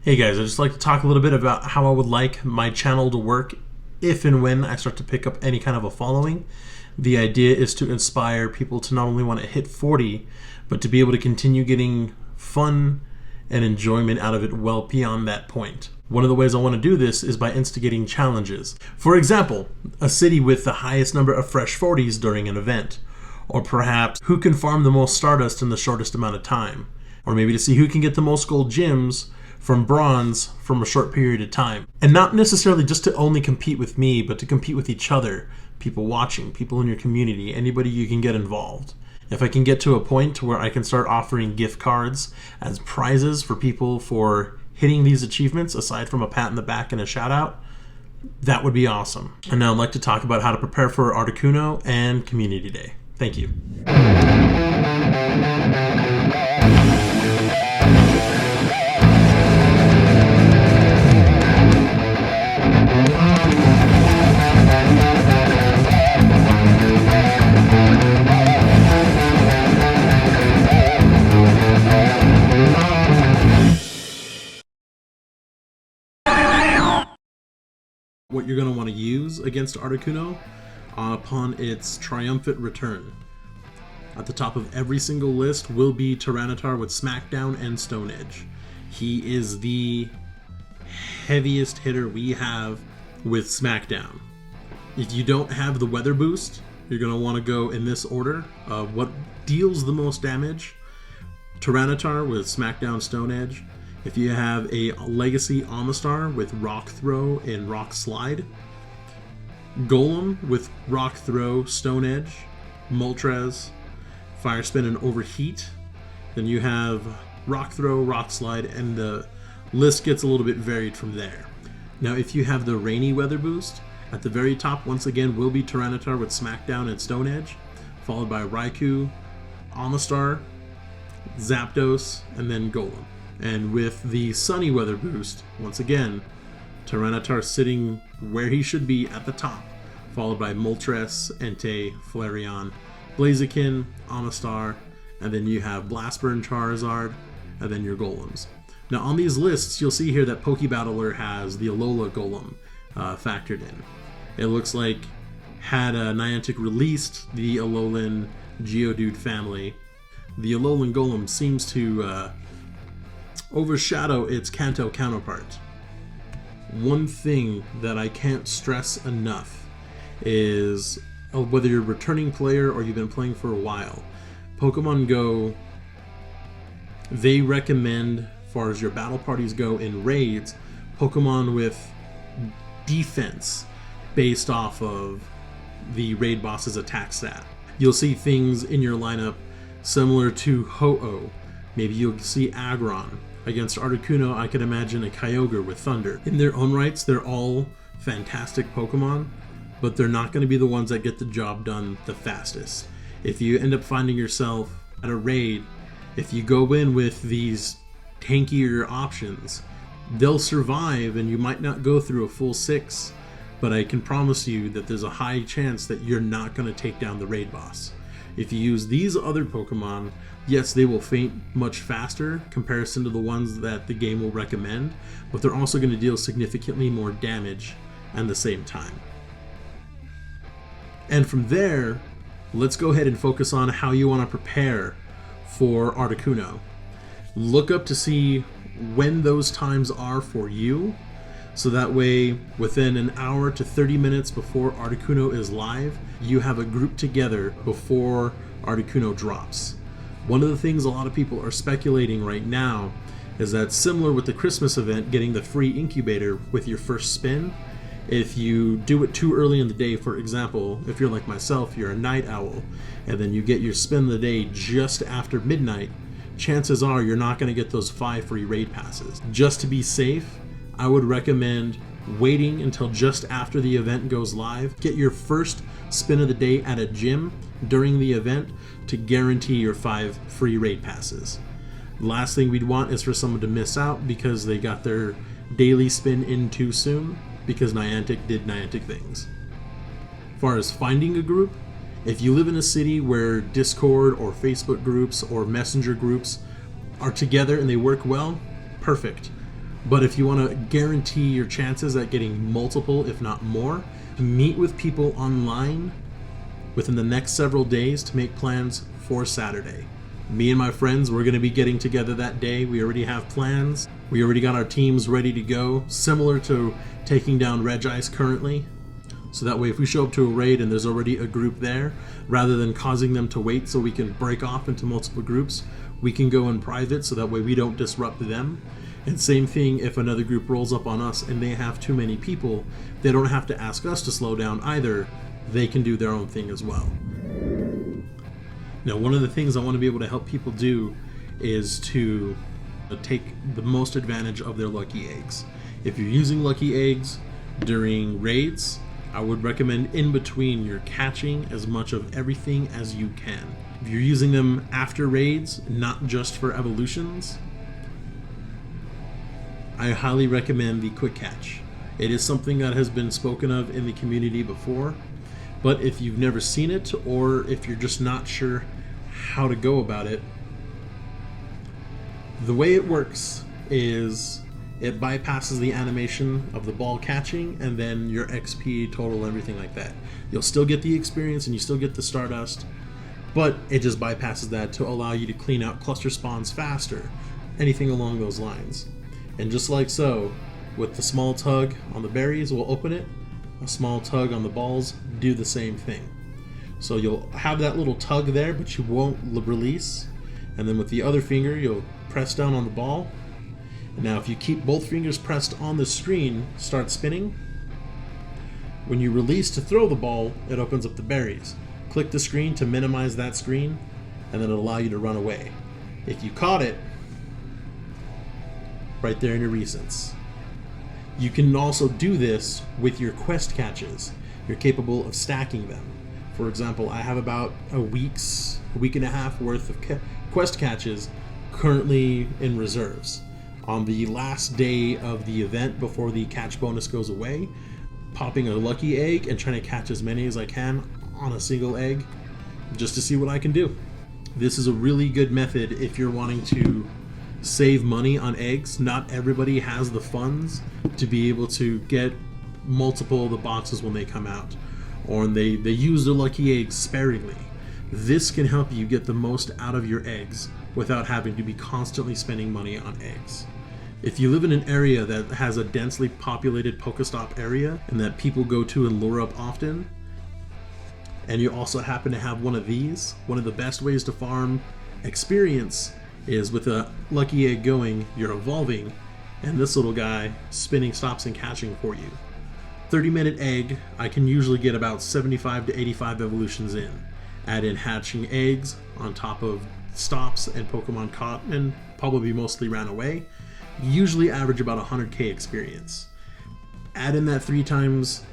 Hey guys, I'd just like to talk a little bit about how I would like my channel to work if and when I start to pick up any kind of a following. The idea is to inspire people to not only want to hit 40, but to be able to continue getting fun and enjoyment out of it well beyond that point. One of the ways I want to do this is by instigating challenges. For example, a city with the highest number of fresh 40s during an event. Or perhaps who can farm the most Stardust in the shortest amount of time. Or maybe to see who can get the most gold gems from bronze from a short period of time. And not necessarily just to only compete with me, but to compete with each other, people watching, people in your community, anybody you can get involved. If I can get to a point to where I can start offering gift cards as prizes for people for hitting these achievements, aside from a pat in the back and a shout out, that would be awesome. And now I'd like to talk about how to prepare for Articuno and Community Day. Thank you. What you're going to want to use against Articuno upon its triumphant return. At the top of every single list will be Tyranitar with Smackdown and Stone Edge. He is the heaviest hitter we have with Smackdown. If you don't have the weather boost, you're going to want to go in this order of what deals the most damage. Tyranitar with Smackdown, Stone Edge. If you have a Legacy Amistar with Rock Throw and Rock Slide, Golem with Rock Throw, Stone Edge, Moltres, Fire Spin, and Overheat, then you have Rock Throw, Rock Slide, and the list gets a little bit varied from there. Now if you have the Rainy Weather Boost, at the very top once again will be Tyranitar with Smackdown and Stone Edge, followed by Raikou, Amistar, Zapdos, and then Golem. And with the Sunny Weather Boost, once again, Tyranitar sitting where he should be at the top, followed by Moltres, Entei, Flareon, Blaziken, Amistar, and then you have Blastburn, Charizard, and then your Golems. Now on these lists, you'll see here that Pokebattler has the Alola Golem factored in. It looks like had Niantic released the Alolan Geodude family, the Alolan Golem seems to overshadow its Kanto counterpart. One thing that I can't stress enough is whether you're a returning player or you've been playing for a while, Pokemon Go, they recommend, as far as your battle parties go in raids, Pokemon with defense based off of the raid boss's attack stat. You'll see things in your lineup similar to Ho-Oh. Maybe you'll see Aggron. Against Articuno, I could imagine a Kyogre with Thunder. In their own rights, they're all fantastic Pokemon, but they're not going to be the ones that get the job done the fastest. If you end up finding yourself at a raid, if you go in with these tankier options, they'll survive and you might not go through a full 6, but I can promise you that there's a high chance that you're not going to take down the raid boss. If you use these other Pokemon, yes, they will faint much faster comparison to the ones that the game will recommend, but they're also going to deal significantly more damage at the same time. And from there, let's go ahead and focus on how you want to prepare for Articuno. Look up to see when those times are for you, so that way within an hour to 30 minutes before Articuno is live, you have a group together before Articuno drops. One of the things a lot of people are speculating right now is that similar with the Christmas event, getting the free incubator with your first spin, if you do it too early in the day, for example, if you're like myself, you're a night owl, and then you get your spin of the day just after midnight, chances are you're not going to get those 5 free raid passes. Just to be safe, I would recommend waiting until just after the event goes live. Get your first spin of the day at a gym during the event to guarantee your 5 free raid passes. The last thing we'd want is for someone to miss out because they got their daily spin in too soon because Niantic did Niantic things. As far as finding a group, if you live in a city where Discord or Facebook groups or Messenger groups are together and they work well, perfect. But if you want to guarantee your chances at getting multiple, if not more, meet with people online within the next several days to make plans for Saturday. Me and my friends, we're going to be getting together that day. We already have plans. We already got our teams ready to go, similar to taking down Regice currently. So that way if we show up to a raid and there's already a group there, rather than causing them to wait so we can break off into multiple groups, we can go in private so that way we don't disrupt them. And same thing if another group rolls up on us and they have too many people, they don't have to ask us to slow down either. They can do their own thing as well. Now, one of the things I want to be able to help people do is to take the most advantage of their lucky eggs. If you're using lucky eggs during raids, I would recommend in between you're catching as much of everything as you can. If you're using them after raids, not just for evolutions, I highly recommend the quick catch. It is something that has been spoken of in the community before, but if you've never seen it, or if you're just not sure how to go about it, the way it works is it bypasses the animation of the ball catching and then your XP total, everything like that. You'll still get the experience and you still get the Stardust, but it just bypasses that to allow you to clean out cluster spawns faster, anything along those lines. And just like so, with the small tug on the berries, we'll open it. A small tug on the balls, do the same thing. So you'll have that little tug there, but you won't release. And then with the other finger, you'll press down on the ball. And now if you keep both fingers pressed on the screen, start spinning. When you release to throw the ball, it opens up the berries. Click the screen to minimize that screen, and then it'll allow you to run away. If you caught it, right there in your recents. You can also do this with your quest catches. You're capable of stacking them. For example, I have about a week and a half worth of quest catches currently in reserves. On the last day of the event before the catch bonus goes away, popping a lucky egg and trying to catch as many as I can on a single egg just to see what I can do. This is a really good method if you're wanting to save money on eggs. Not everybody has the funds to be able to get multiple of the boxes when they come out, or they use their lucky eggs sparingly. This can help you get the most out of your eggs without having to be constantly spending money on eggs. If you live in an area that has a densely populated Pokestop area and that people go to and lure up often, and you also happen to have one of these, one of the best ways to farm experience is with a lucky egg going, you're evolving, and this little guy spinning stops and catching for you. 30-minute egg, I can usually get about 75 to 85 evolutions in. Add in hatching eggs on top of stops and Pokemon caught and probably mostly ran away. Usually average about 100k experience. Add in that 3 times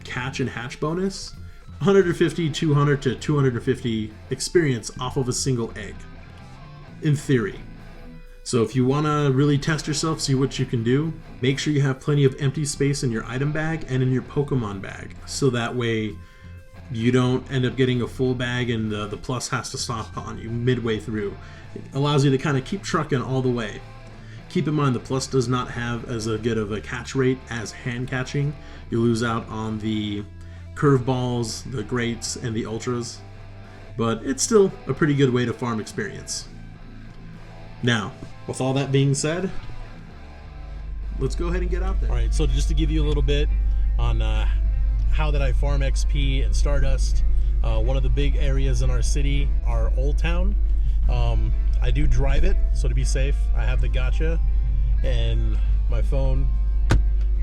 catch and hatch bonus, 150, 200 to 250 experience off of a single egg. In theory. So if you want to really test yourself, see what you can do, make sure you have plenty of empty space in your item bag and in your Pokemon bag, so that way you don't end up getting a full bag and the plus has to stop on you midway through. It allows you to kind of keep trucking all the way. Keep in mind the plus does not have as a good of a catch rate as hand catching. You lose out on the curveballs, the greats, and the ultras, but it's still a pretty good way to farm experience. Now, with all that being said, let's go ahead and get out there. All right, so just to give you a little bit on how that I farm XP and Stardust, one of the big areas in our city are Old Town. I do drive it, so to be safe, I have the gacha and my phone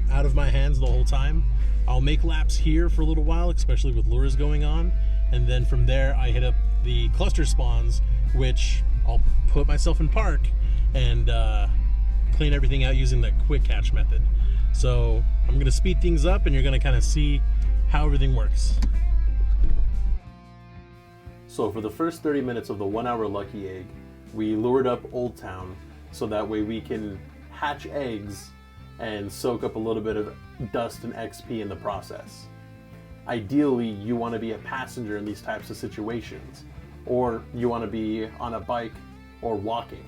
out of my hands the whole time. I'll make laps here for a little while, especially with lures going on, and then from there I hit up the cluster spawns, which I'll put myself in park and clean everything out using the quick catch method. So I'm going to speed things up and you're going to kind of see how everything works. So for the first 30 minutes of the 1 hour lucky egg, we lured up Old Town so that way we can hatch eggs and soak up a little bit of dust and XP in the process. Ideally, you want to be a passenger in these types of situations, or you want to be on a bike or walking.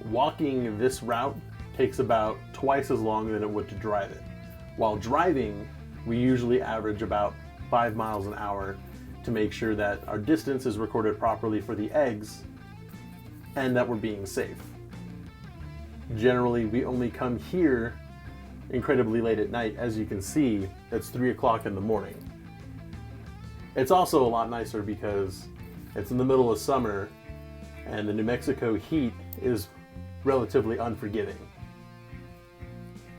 Walking this route takes about twice as long than it would to drive it. While driving, we usually average about 5 miles an hour to make sure that our distance is recorded properly for the eggs and that we're being safe. Generally, we only come here incredibly late at night. As you can see, it's 3 o'clock in the morning. It's also a lot nicer because it's in the middle of summer and the New Mexico heat is relatively unforgiving.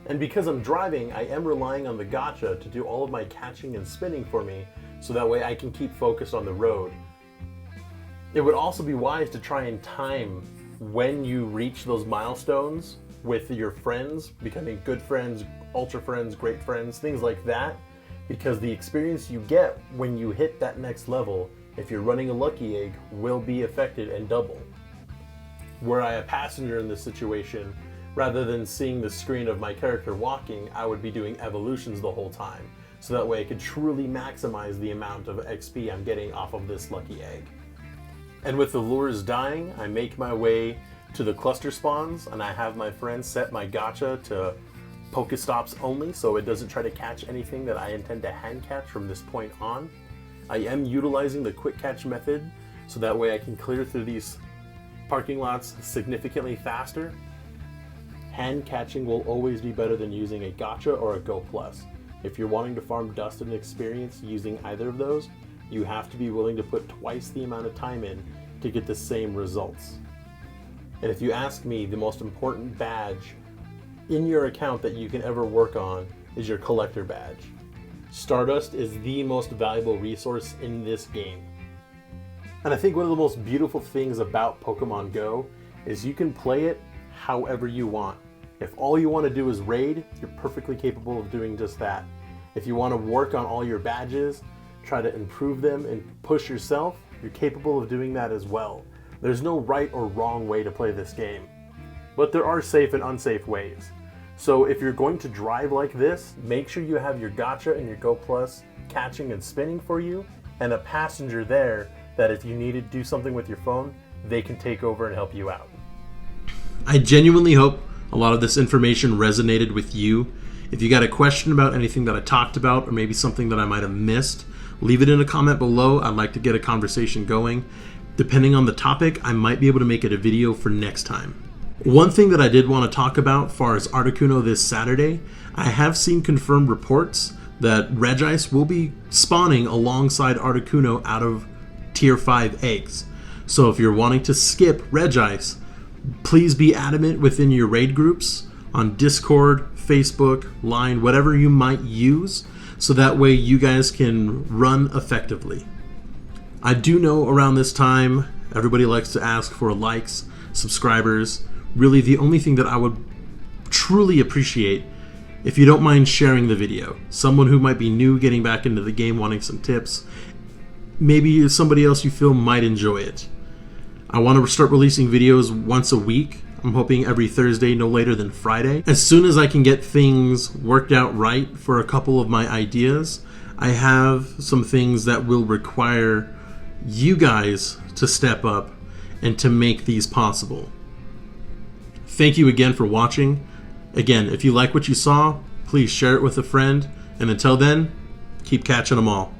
And because I'm driving, I am relying on the gacha to do all of my catching and spinning for me, so that way I can keep focused on the road. It would also be wise to try and time when you reach those milestones with your friends, becoming good friends, ultra friends, great friends, things like that, because the experience you get when you hit that next level, if you're running a lucky egg, will be affected and double. Were I a passenger in this situation, rather than seeing the screen of my character walking, I would be doing evolutions the whole time, so that way I could truly maximize the amount of XP I'm getting off of this lucky egg. And with the lures dying, I make my way to the cluster spawns, and I have my friends set my gacha to Pokestops only, so it doesn't try to catch anything that I intend to hand catch from this point on. I am utilizing the quick catch method, so that way I can clear through these parking lots significantly faster. Hand catching will always be better than using a gacha or a Go Plus. If you're wanting to farm dust and experience using either of those, you have to be willing to put twice the amount of time in to get the same results. And if you ask me, the most important badge in your account that you can ever work on is your collector badge. Stardust is the most valuable resource in this game. And I think one of the most beautiful things about Pokemon Go is you can play it however you want. If all you want to do is raid, you're perfectly capable of doing just that. If you want to work on all your badges, try to improve them and push yourself, you're capable of doing that as well. There's no right or wrong way to play this game, but there are safe and unsafe ways. So if you're going to drive like this, make sure you have your gacha and your Go Plus catching and spinning for you, and a passenger there that if you need to do something with your phone, they can take over and help you out. I genuinely hope a lot of this information resonated with you. If you got a question about anything that I talked about, or maybe something that I might have missed, leave it in a comment below. I'd like to get a conversation going. Depending on the topic, I might be able to make it a video for next time. One thing that I did want to talk about as far as Articuno this Saturday, I have seen confirmed reports that Regice will be spawning alongside Articuno out of tier 5 eggs. So if you're wanting to skip Regice, please be adamant within your raid groups on Discord, Facebook, Line, whatever you might use, so that way you guys can run effectively. I do know around this time, everybody likes to ask for likes, subscribers. Really, the only thing that I would truly appreciate, if you don't mind sharing the video. Someone who might be new, getting back into the game, wanting some tips. Maybe somebody else you feel might enjoy it. I want to start releasing videos once a week. I'm hoping every Thursday, no later than Friday. As soon as I can get things worked out right for a couple of my ideas, I have some things that will require you guys to step up and to make these possible. Thank you again for watching. Again, if you like what you saw, please share it with a friend. And until then, keep catching them all.